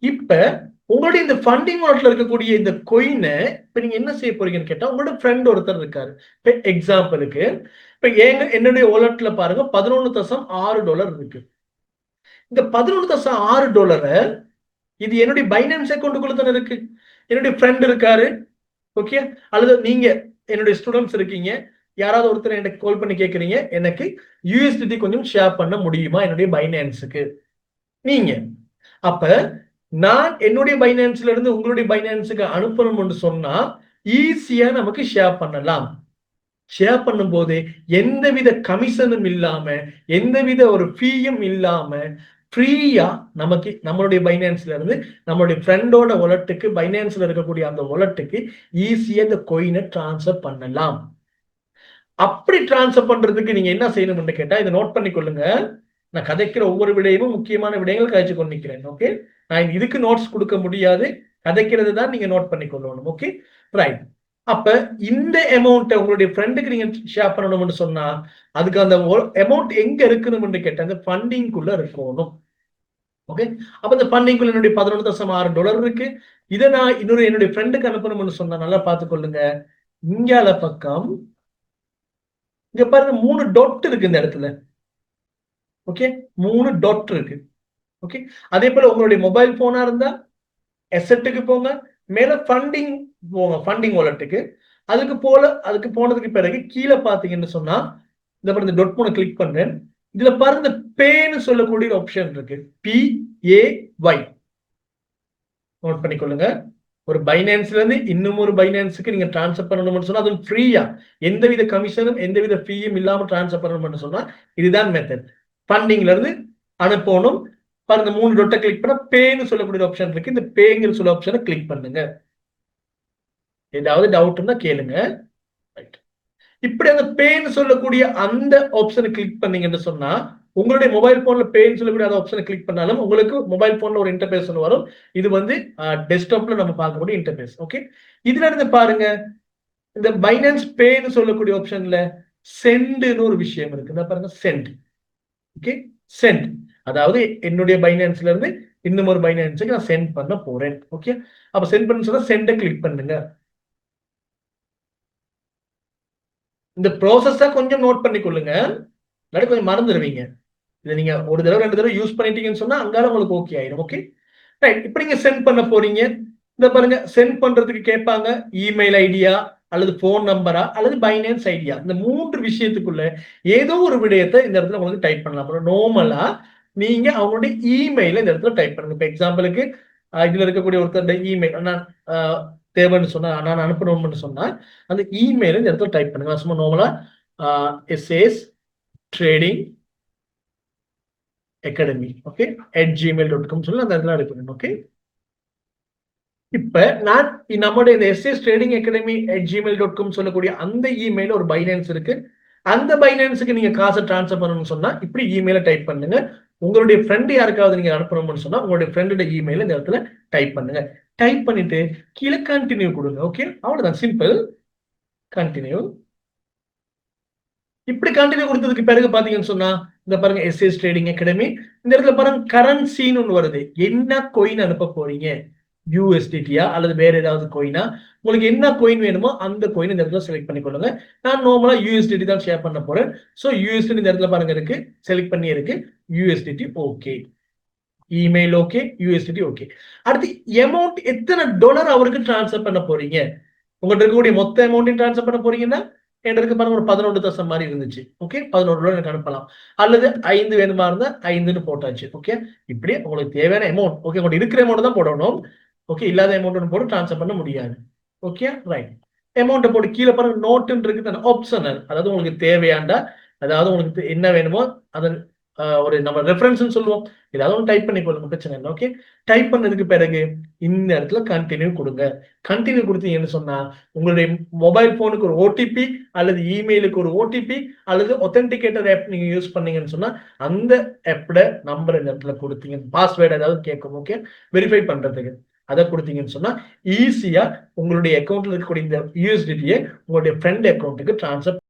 இப்ப உங்களுடைய இந்த ஃபண்டிங் வாலெட்ல இருக்கக்கூடிய இந்த கொயினை இப்ப நீங்க என்ன செய்ய போறீங்கன்னு கேட்டா, உங்களோட ஃப்ரெண்ட் ஒருத்தர் இருக்காரு. இப்ப எக்ஸாம்பிளுக்கு இப்ப என்னுடைய வாலெட்ல பாருங்க $11.6 இருக்கு. இந்த $11.6 இது என்னுடைய பைனான்ஸ் அக்கௌண்ட்டுக்குள்ள தானே இருக்கு. என்னுடைய ஃப்ரெண்ட் இருக்காரு, ஓகே, அல்லது நீங்க என்னுடைய ஸ்டூடெண்ட்ஸ் இருக்கீங்க, யாராவது ஒருத்தர் எனக்கு கால் பண்ணி கேட்குறீங்க, எனக்கு யூஎஸ்டிடி கொஞ்சம் ஷேர் பண்ண முடியுமா என்னுடைய பைனான்ஸுக்கு நீங்க. அப்ப நான் என்னுடைய பைனான்ஸ்ல இருந்து உங்களுடைய பைனான்ஸுக்கு அனுப்பணும்னு சொன்னா ஈஸியா நமக்கு ஷேர் பண்ணலாம். ஷேர் பண்ணும் போது எந்தவித கமிஷனும் இல்லாம, எந்தவித ஒரு ஃபீயும் இல்லாம ஃப்ரீயா நமக்கு நம்மளுடைய பைனான்ஸ்ல இருந்து நம்மளுடைய ஃப்ரெண்டோட வாலெட்டுக்கு பைனான்ஸ்ல இருக்கக்கூடிய அந்த வாலெட்டுக்கு ஈஸியா இந்த கோயினை டிரான்ஸ்ஃபர் பண்ணலாம். அப்படி டிரான்ஸ்ஃபர் பண்றதுக்கு நீங்க என்ன செய்யணும்னு கேட்டா, இதை நோட் பண்ணி கொள்ளுங்க. நான் கதைக்கிற ஒவ்வொரு விடயமும் முக்கியமான விடயங்கள் கழிச்சு கொண்டு நிற்கிறேன். ஓகே, நான் இதுக்கு நோட்ஸ் கொடுக்க முடியாது, கதைக்கிறது தான் நீங்க நோட் பண்ணி கொள்ளணும். Okay, right. அப்ப இந்த அமௌண்ட்டை உங்களுடைய ஃப்ரெண்டுக்கு நீங்க ஷேர் பண்ணணும்னு சொன்னா அதுக்கு அந்த அமௌண்ட் எங்க இருக்கணும்னு கேட்டா அந்த ஃபண்டிங்குள்ள இருக்கணும். ஓகே, அப்ப இந்த ஃபண்டிங்குள்ள என்னுடைய $11.6 இருக்கு. இதை நான் என்னுடைய ஃப்ரெண்டுக்கு அனுப்பணும்னு சொன்னா நல்லா பார்த்துக்கொள்ளுங்க. இங்கால பக்கம் இங்க பாருங்க 3 டொட் இருக்கு இந்த இடத்துல. ஓகே, 3 டொட் இருக்கு. ஓகே, அதே போல உங்களுடைய மொபைல் போனா இருந்தா எசெட்டுக்கு போங்க, மேல ஃபண்டிங் போங்க, ஃபண்டிங் வாலெட்டுக்கு. அதுக்கு போனதுக்கு பிறகு கீழே பாத்தீங்கன்னு சொன்னா இந்த டொட் போன கிளிக் பண்றேன். இதுல பாருங்க இந்த பேன்னு சொல்லக்கூடிய ஆப்ஷன் இருக்கு, PAY. நோட் பண்ணிக்கொள்ளுங்க. ஒரு பைனான்ஸ்ல இருந்து இன்னும் ஒரு பைனான்ஸுக்கு நீங்க டிரான்ஸ்ஃபர் பண்ணணும்னு சொன்னா அதுவும் ஃப்ரீயா, எந்தவித கமிஷனும் எந்தவித ஃபீயும் இல்லாம டிரான்ஸ்ஃபர் பண்ணணும்னு சொன்னா இதுதான் மெத்தட். ஃபண்டிங்ல இருந்து அனுப்பணும். பாருங்க 3 டொட்டை கிளிக் பண்ணா பேன்னு சொல்லக்கூடிய ஆப்ஷன் இருக்கு. இந்த பேங்கிற சொல்ல ஆப்ஷனை கிளிக் பண்ணுங்க. ஏதாவது டவுட் இருந்தா கேளுங்க. இப்படி அந்த பேன்னு சொல்லக்கூடிய அந்த ஆப்ஷனை கிளிக் பண்ணீங்கன்னு சொன்னா உங்களுடைய மொபைல் போன்ல பேன்னு சொல்லக்கூடிய அந்த ஆப்ஷனை கிளிக் பண்ணாலும் உங்களுக்கு மொபைல் போன்ல ஒரு இன்டர்பேஸ் வரும். இது டெஸ்க்டாப்ல நம்ம பார்க்கக்கூடிய இன்டர்பேஸ். ஓகே, இதுல இருந்து பாருங்க இந்த பைனான்ஸ் பேன்னு சொல்லக்கூடிய ஆப்ஷன்ல சென்ட்னு ஒரு விஷயம் இருக்கு. பாருங்க சென்ட். ஓகே, சென்ட் அதாவது என்னுடைய பைனான்ஸ்ல இருந்து இன்னும் ஒரு பைனான்ஸுக்கு நான் சென்ட் பண்ண போறேன். ஓகே, அப்ப சென்ட் பண்ண சொன்னா சென்ட கிளிக் பண்ணுங்க. இந்த ப்ராசஸ் கொஞ்சம் நோட் பண்ணி கொள்ளுங்க, இல்லாட்டி கொஞ்சம் மறந்துடுவீங்க. இதை நீங்க ஒரு தடவை 2 தடவை யூஸ் பண்ணிட்டீங்கன்னு சொன்னா அங்கால உங்களுக்கு ஓகே ஆயிடும். Okay, right. இப்ப நீங்க சென்ட் பண்ண போறீங்க. இந்த பாருங்க சென்ட் பண்றதுக்கு கேட்பாங்க இமெயில் ஐடியா அல்லது போன் நம்பரா அல்லது பைனான்ஸ் ஐடியா. இந்த 3 விஷயத்துக்குள்ள ஏதோ ஒரு விடயத்தை இந்த இடத்துல உங்களுக்கு டைப் பண்ணலாம். நார்மலா நீங்க அவங்களுடைய இமெயில இந்த இடத்துல டைப் பண்ணுங்க. இப்ப எக்ஸாம்பிளுக்கு இதுல இருக்கக்கூடிய ஒருத்தருடைய இமெயில் நான் தேவைன்னு சொன்னா, நான் அனுப்பணும்னு சொன்னா அந்த இமெயில் இந்த இடத்துல டைப் பண்ணுங்க. சும்மா நார்மலா SAS trading academy okay @gmail.com சொல்லி அந்த இடத்துல அனுப்பணும். ஓகே, இப்ப நான் நம்மளுடைய இந்த எஸ்எஸ் ட்ரேடிங் அகாடமி @gmail.com சொல்லக்கூடிய அந்த இமெயில ஒரு பைனான்ஸ் இருக்கு. அந்த பைனான்ஸுக்கு நீங்க காசை டிரான்ஸ்ஃபர் பண்ணணும்னு சொன்னா இப்படி இமெயில டைப் பண்ணுங்க. உங்களுடைய ஃப்ரெண்ட் யாருக்காவது நீங்க அனுப்பணும்னு சொன்னா உங்களுடைய ஃப்ரெண்டோட இமெயில இந்த இடத்துல டைப் பண்ணுங்க. டைப் பண்ணிட்டு கீழே கண்டினியூ கொடுங்க. ஓகே, அவ்வளவுதான், சிம்பிள். கண்டினியூ. இப்படி கண்டினியூ கொடுத்ததுக்கு பிறகு பாத்தீங்கன்னு சொன்னா இந்த பாருங்க எஸ்எஸ் ட்ரேடிங் அகாடமி. இந்த இடத்துல பாருங்க கரன்சின்னு ஒன்று வருது. என்ன கோயின் அனுப்ப போறீங்க, யூஎஸ்டிடியா அல்லது வேற ஏதாவது கோயினா, உங்களுக்கு என்ன கோயின் வேணுமோ அந்த கோயின் இந்த இடத்துல செலக்ட் பண்ணிக்கொள்ளுங்க. நான் நார்மலா யூஎஸ்டிடி தான் ஷேர் பண்ண போறேன். ஸோ யூஎஸ்டிடி இந்த இடத்துல பாருங்க இருக்கு, செலக்ட் பண்ணி இருக்கு. USDT okay, email okay, USDT okay. அடுத்து அமௌண்ட் எத்தனை டாலர் அவருக்கு டிரான்ஸ்ஃபர் பண்ண போறீங்க. உங்கள்கிட்ட இருக்கக்கூடிய மொத்த அமௌண்ட்டையும் டிரான்ஸ்ஃபர் பண்ண போறீங்கன்னா எனக்கு பாருங்க ஒரு 11 தசம் மாதிரி இருந்துச்சு. ஓகே, $11 எனக்கு அனுப்பலாம். அல்லது 5 வேணுமா இருந்தா 5ன்னு போட்டாச்சு. ஓகே, இப்படி உங்களுக்கு தேவையான அமௌண்ட், ஓகே, உங்களுக்கு இருக்கிற அமௌண்ட் தான் போடணும். ஓகே, இல்லாத அமௌண்ட் போட்டு டிரான்ஸ்ஃபர் பண்ண முடியாது. Okay, right. அமௌண்ட் போட்டு கீழே பாருங்க நோட்டுன்னு இருக்கு, ஆப்ஷனல். அதாவது உங்களுக்கு தேவையாண்டா, அதாவது உங்களுக்கு என்ன வேணுமோ அதை ஒரு நம்ம ரெஃபரன்ஸ் சொல்லுவோம், ஏதாவது ஒன்று டைப் பண்ணி கொள்ளுங்க, பிரச்சனை இல்லை. ஓகே, டைப் பண்ணதுக்கு பிறகு இந்த இடத்துல கண்டினியூ கொடுங்க. கண்டினியூ கொடுத்தீங்கன்னு சொன்னா உங்களுடைய மொபைல் போனுக்கு ஒரு ஓடிபி அல்லது இமெயிலுக்கு ஒரு ஓடிபி அல்லது ஒத்தென்டிகேட்டர் ஆப் நீங்க யூஸ் பண்ணீங்கன்னு சொன்னா அந்த ஆப்போட நம்பர் இந்த இடத்துல கொடுத்தீங்க, பாஸ்வேர்டு ஏதாவது கேட்கும். ஓகே, வெரிஃபை பண்றதுக்கு அதை கொடுத்தீங்கன்னு சொன்னா ஈஸியா உங்களுடைய அக்கௌண்ட்ல இருக்கக்கூடிய இந்த யூஎஸ்டிடியை உங்களுடைய ஃப்ரெண்ட் அக்கௌண்ட்டுக்கு டிரான்ஸ்ஃபர்